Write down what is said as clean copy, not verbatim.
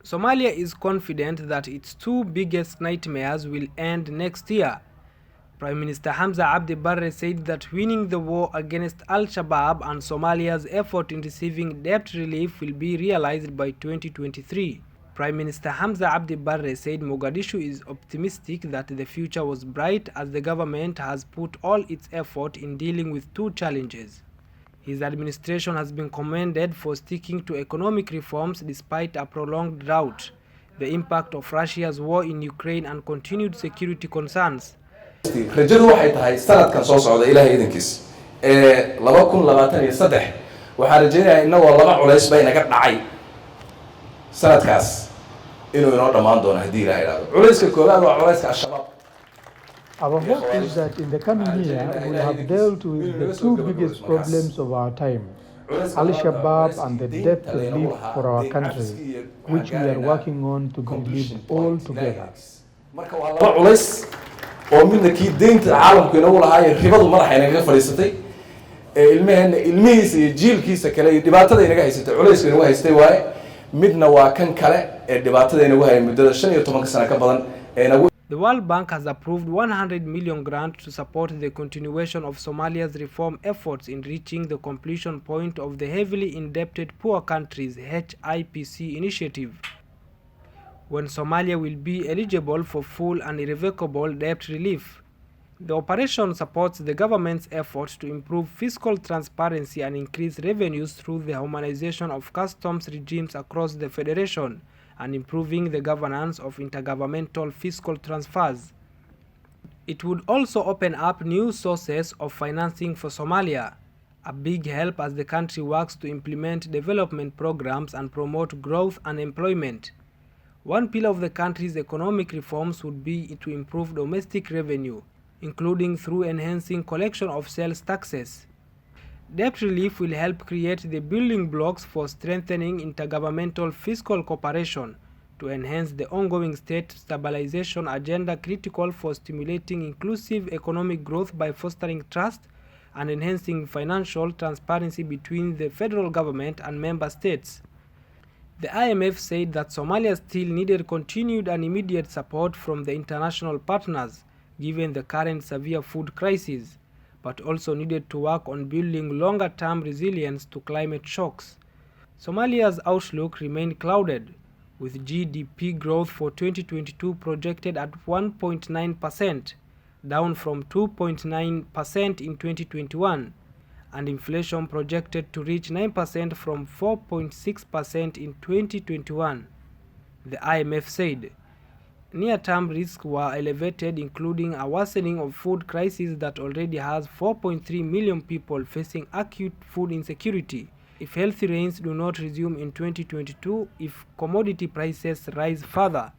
Somalia is confident that its two biggest nightmares will end next year. Prime Minister Hamza Abdi Barre said that winning the war against al-Shabaab and Somalia's effort in receiving debt relief will be realized by 2023. Prime Minister Hamza Abdi Barre said Mogadishu is optimistic that the future was bright as the government has put all its effort in dealing with two challenges. His administration has been commended for sticking to economic reforms despite a prolonged drought, the impact of Russia's war in Ukraine and continued security concerns. rajadu waxay tahay sanadkan soo socda ilaahay idinkiis 2023 waxaan rajaynayaa inagoo laba culays bay naga dhacay sanadkaas inuu inoo dhamaan doono hadii ilaahay ilaado culayska koowaad waa culayska al-Shabaab. Our hope is that in the coming year we will have dealt with the two biggest problems of our time, al-Shabaab and the debt relief for our country, which we are working on to believe all together. marka waa laba culays oo midna kii deynta caalamku inuu lahaay ribadu madaxa inaga fadhiisatay ilmihiisa iyo jiilkiisa kale iyo dhibaatada inaga haysatay culayska inaga haystay waaye midna waa kan kale ee dhibaatada inagu hayay muddada 15 sano ka badan ee inagu. The World Bank has approved 100 million grant to support the continuation of Somalia's reform efforts in reaching the completion point of the heavily indebted poor countries HIPC initiative. When Somalia will be eligible for full and irrevocable debt relief. The operation supports the government's efforts to improve fiscal transparency and increase revenues through the harmonization of customs regimes across the federation and improving the governance of intergovernmental fiscal transfers. It would also open up new sources of financing for Somalia, a big help as the country works to implement development programs and promote growth and employment. One pillar of the country's economic reforms would be to improve domestic revenue, including through enhancing collection of sales taxes. Debt relief will help create the building blocks for strengthening intergovernmental fiscal cooperation to enhance the ongoing state stabilization agenda critical for stimulating inclusive economic growth by fostering trust and enhancing financial transparency between the federal government and member states. The IMF said that Somalia still needed continued and immediate support from the international partners, given the current severe food crisis, but also needed to work on building longer-term resilience to climate shocks. Somalia's outlook remained clouded, with GDP growth for 2022 projected at 1.9%, down from 2.9% in 2021, and inflation projected to reach 9% from 4.6% in 2021, the IMF said. Near-term risks were elevated, including a worsening of food crisis that already has 4.3 million people facing acute food insecurity if healthy rains do not resume in 2022 if commodity prices rise further.